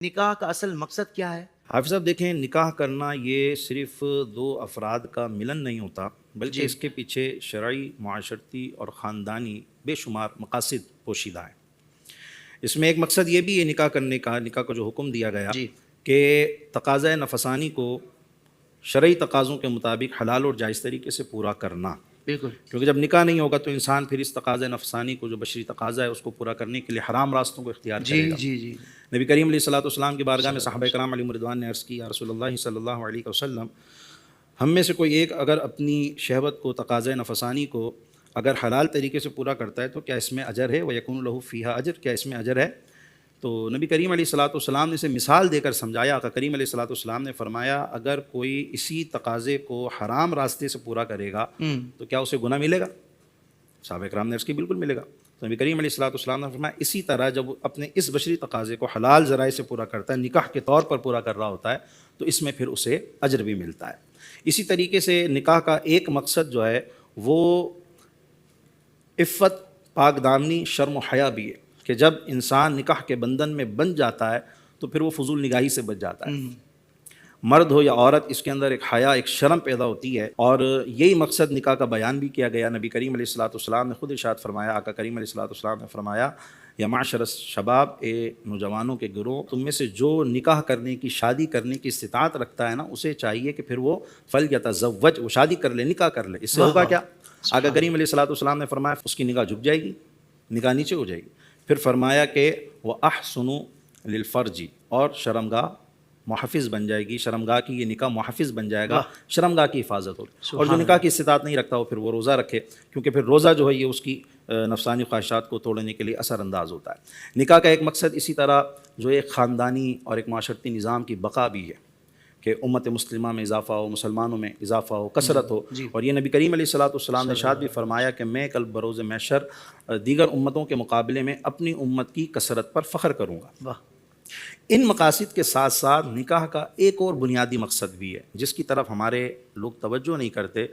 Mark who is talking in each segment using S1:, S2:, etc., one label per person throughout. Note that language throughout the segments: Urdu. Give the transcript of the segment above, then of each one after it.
S1: نکاح کا اصل مقصد کیا ہے؟
S2: حافظ صاحب دیکھیں، نکاح کرنا یہ صرف دو افراد کا ملن نہیں ہوتا، بلکہ
S1: جی
S2: اس کے پیچھے شرعی، معاشرتی اور خاندانی بے شمار مقاصد پوشیدہ ہیں۔ اس میں ایک مقصد یہ بھی ہے نکاح کرنے کا، نکاح کو جو حکم دیا گیا
S1: جی
S2: کہ تقاضۂ نفسانی کو شرعی تقاضوں کے مطابق حلال اور جائز طریقے سے پورا کرنا،
S1: بالکل
S2: کیونکہ جب نکاح نہیں ہوگا تو انسان پھر اس تقاضۂ نفسانی کو جو بشری تقاضا ہے اس کو پورا کرنے کے لیے حرام راستوں کو اختیار
S1: جی
S2: کرے گا۔
S1: جی جی
S2: نبی کریم علیہ الصلوۃ والسلام کی بارگاہ میں
S1: صلی اللہ
S2: صحابہ
S1: علیہ
S2: کرام علیہم رضوان نے عرض کی، یا رسول اللہ صلی اللہ علیہ وسلم، ہم میں سے کوئی ایک اگر اپنی شہوت کو، تقاضۂ نفسانی کو اگر حلال طریقے سے پورا کرتا ہے تو کیا اس میں اجر ہے؟ وَيَكُونُ لَهُ فِيهَا اجر، کیا اس میں اجر ہے؟ تو نبی کریم علیہ الصلوۃ والسلام نے اسے مثال دے کر سمجھایا۔ آقا کریم علیہ الصلوۃ والسلام نے فرمایا، اگر کوئی اسی تقاضے کو حرام راستے سے پورا کرے گا تو کیا اسے گناہ ملے گا؟ صحابہ کرام نے عرض کی بالکل ملے گا۔ تو نبی کریم علیہ الصلوۃ والسلام نے فرمایا، اسی طرح جب وہ اپنے اس بشری تقاضے کو حلال ذرائع سے پورا کرتا ہے، نکاح کے طور پر پورا کر رہا ہوتا ہے، تو اس میں پھر اسے اجر بھی ملتا ہے۔ اسی طریقے سے نکاح کا ایک مقصد جو ہے وہ عفت، پاک دامنی، شرم و حیا بھی ہے، کہ جب انسان نکاح کے بندھن میں بندھ جاتا ہے تو پھر وہ فضول نگاہی سے بچ جاتا ہے۔ مرد ہو یا عورت، اس کے اندر ایک حیا، ایک شرم پیدا ہوتی ہے، اور یہی مقصد نکاح کا بیان بھی کیا گیا۔ نبی کریم علیہ الصلوۃ والسلام نے خود ارشاد فرمایا، آقا کریم علیہ الصلوۃ والسلام نے فرمایا، یا معشر الشباب، اے نوجوانوں کے گروہ، تم میں سے جو نکاح کرنے کی، شادی کرنے کی استطاعت رکھتا ہے نا، اسے چاہیے کہ پھر وہ فلیتزوج، وہ شادی کر لے، نکاح کر لے۔ اس سے
S1: واہ
S2: ہوگا
S1: واہ
S2: کیا؟ آقا کریم علیہ الصلوۃ والسلام نے فرمایا اس کی نگاہ جھک جائے گی، نگاہ نیچے ہو جائے گی۔ پھر فرمایا کہ وَأَحْسُنُ لِلْفَرْجِ، اور شرمگاہ محافظ بن جائے گی، شرمگاہ کی یہ نکاح محافظ بن جائے گا، شرمگاہ کی حفاظت ہوگی۔ اور جو نکاح کی استطاعت نہیں رکھتا وہ پھر وہ روزہ رکھے، کیونکہ پھر روزہ جو ہے یہ اس کی نفسانی خواہشات کو توڑنے کے لیے اثر انداز ہوتا ہے۔ نکاح کا ایک مقصد اسی طرح جو ایک خاندانی اور ایک معاشرتی نظام کی بقا بھی ہے، کہ امت مسلمہ میں اضافہ ہو، مسلمانوں میں اضافہ ہو، کثرت ہو۔ اور یہ نبی کریم علیہ الصلوۃ والسلام نے ارشاد بھی فرمایا کہ میں کل بروز محشر دیگر امتوں کے مقابلے میں اپنی امت کی کثرت پر فخر کروں گا۔
S1: واہ
S2: ان مقاصد کے ساتھ ساتھ نکاح کا ایک اور بنیادی مقصد بھی ہے جس کی طرف ہمارے لوگ توجہ نہیں کرتے۔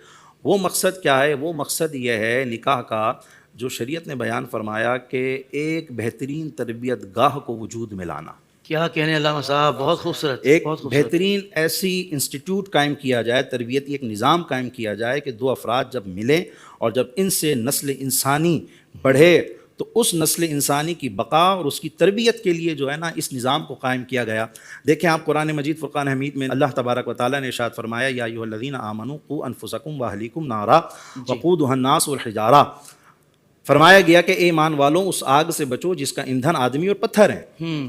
S2: وہ مقصد کیا ہے؟ وہ مقصد یہ ہے نکاح کا، جو شریعت نے بیان فرمایا کہ ایک بہترین تربیت گاہ کو وجود میں لانا،
S1: کیا کہنے علامہ صاحب، بہت خوبصورت،
S2: ایک
S1: بہت خوبصورت۔
S2: بہترین ایسی انسٹیٹیوٹ قائم کیا جائے، تربیتی ایک نظام قائم کیا جائے کہ دو افراد جب ملیں اور جب ان سے نسل انسانی بڑھے تو اس نسل انسانی کی بقا اور اس کی تربیت کے لیے جو ہے نا اس نظام کو قائم کیا گیا۔ دیکھیں آپ قرآن مجید فرقان حمید میں اللہ تبارک و تعالیٰ نے ارشاد فرمایا، یا ایھا الذین آمنوا قوا انفسکم واہلیکم نارا وقودھا الناس والحجارہ، فرمایا گیا کہ اے ایمان والوں، اس آگ سے بچو جس کا ایندھن آدمی اور پتھر ہیں،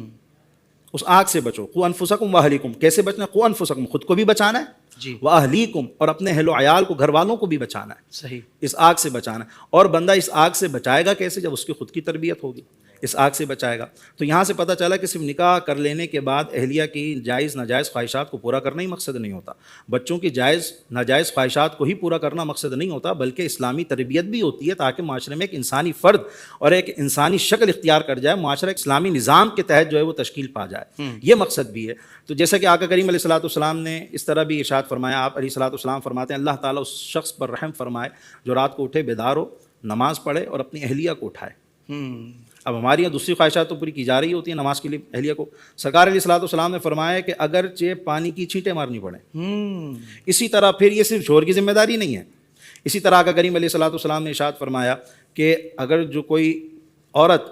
S2: اس آگ سے بچو۔ قوا انفسکم واہلیکم، کیسے بچنا ہے؟ قوا انفسکم، خود کو بھی بچانا ہے،
S1: جی
S2: واہلیکم، اور اپنے اہل و عیال کو، گھر والوں کو بھی بچانا ہے،
S1: صحیح۔
S2: اس آگ سے بچانا ہے۔ اور بندہ اس آگ سے بچائے گا کیسے؟ جب اس کی خود کی تربیت ہوگی، اس آگ سے بچائے گا۔ تو یہاں سے پتہ چلا کہ صرف نکاح کر لینے کے بعد اہلیہ کی جائز ناجائز خواہشات کو پورا کرنا ہی مقصد نہیں ہوتا، بچوں کی جائز ناجائز خواہشات کو ہی پورا کرنا مقصد نہیں ہوتا، بلکہ اسلامی تربیت بھی ہوتی ہے تاکہ معاشرے میں ایک انسانی فرد اور ایک انسانی شکل اختیار کر جائے، معاشرہ ایک اسلامی نظام کے تحت جو ہے وہ تشکیل پا جائے، یہ مقصد بھی ہے۔ تو جیسا کہ آقا کریم علیہ الصلوۃ والسلام نے اس طرح بھی ارشاد فرمایا، آپ علیہ الصلوۃ والسلام فرماتے ہیں، اللہ تعالیٰ اس شخص پر رحم فرمائے جو رات کو اٹھے، بیدار ہو، نماز پڑھے اور اپنی اہلیہ کو اٹھائے۔ اب ہماری یہاں دوسری خواہشات تو پوری کی جا رہی ہوتی ہیں نماز کے لیے اہلیہ کو۔ سرکار علیہ الصلوۃ والسلام نے فرمایا کہ اگرچہ پانی کی چھینٹیں مارنی پڑیں، اسی طرح پھر یہ صرف شوہر کی ذمہ داری نہیں ہے، اسی طرح آقا کریم علیہ الصلوۃ والسلام نے ارشاد فرمایا کہ اگر جو کوئی عورت،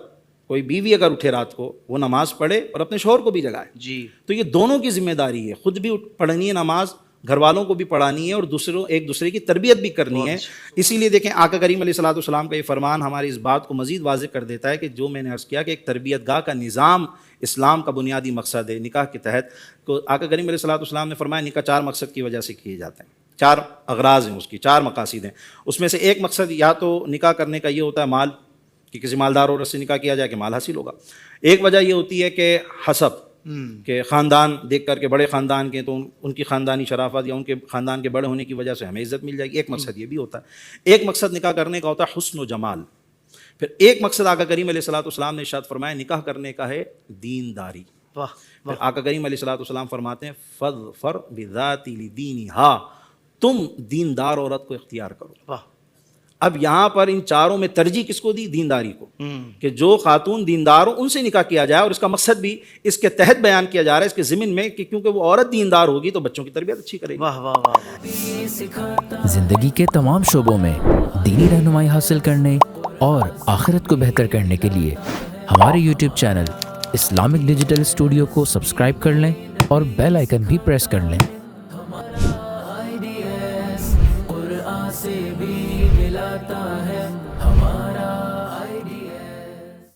S2: کوئی بیوی اگر اٹھے رات کو، وہ نماز پڑھے اور اپنے شوہر کو بھی جگائے۔
S1: جی
S2: تو یہ دونوں کی ذمہ داری ہے، خود بھی پڑھنی ہے نماز، گھر والوں کو بھی پڑھانی ہے، اور ایک دوسرے کی تربیت بھی کرنی ہے۔ اسی لیے دیکھیں آقا کریم علیہ الصلوۃ والسلام کا یہ فرمان ہماری اس بات کو مزید واضح کر دیتا ہے کہ جو میں نے عرض کیا کہ ایک تربیت گاہ کا نظام اسلام کا بنیادی مقصد ہے نکاح کے تحت۔ تو آقا کریم علیہ الصلوۃ والسلام نے فرمایا نکاح 4 مقصد کی وجہ سے کیے جاتے ہیں، 4 اغراض ہیں، اس کی 4 مقاصد ہیں۔ اس میں سے ایک مقصد یا تو نکاح کرنے کا یہ ہوتا ہے مال، کہ کسی مالدار عورت سے نکاح کیا جائے کہ مال حاصل ہوگا۔ ایک وجہ یہ ہوتی ہے کہ حسب، کہ خاندان دیکھ کر کے بڑے خاندان کے تو ان کی خاندانی شرافت یا ان کے خاندان کے بڑے ہونے کی وجہ سے ہمیں عزت مل جائے گی، ایک مقصد یہ بھی ہوتا ہے۔ ایک مقصد نکاح کرنے کا ہوتا ہے حسن و جمال۔ پھر ایک مقصد آقا کریم علیہ الصلوۃ والسلام نے ارشاد فرمایا نکاح کرنے کا ہے دینداری۔
S1: واہ
S2: پھر آقا کریم علیہ الصلوۃ والسلام فرماتے ہیں فظفر بذات لدینھا، تم دیندار عورت کو اختیار کرو۔
S1: واہ
S2: اب یہاں پر ان چاروں میں ترجیح کس کو دی؟ دینداری کو، کہ جو خاتون دیندار ہو ان سے نکاح کیا جائے، اور اس کا مقصد بھی اس کے تحت بیان کیا جا رہا ہے اس کے ضمن میں کہ کیونکہ وہ عورت دیندار ہوگی تو بچوں کی تربیت اچھی کرے گی۔
S1: واہ واہ واہ۔
S3: زندگی کے تمام شعبوں میں دینی رہنمائی حاصل کرنے اور آخرت کو بہتر کرنے کے لیے ہمارے YouTube channel Islamic digital studio کو سبسکرائب کر لیں اور بیل آئیکن بھی پریس کر لیں۔ قرآن سے بھی ملاتا ہے ہمارا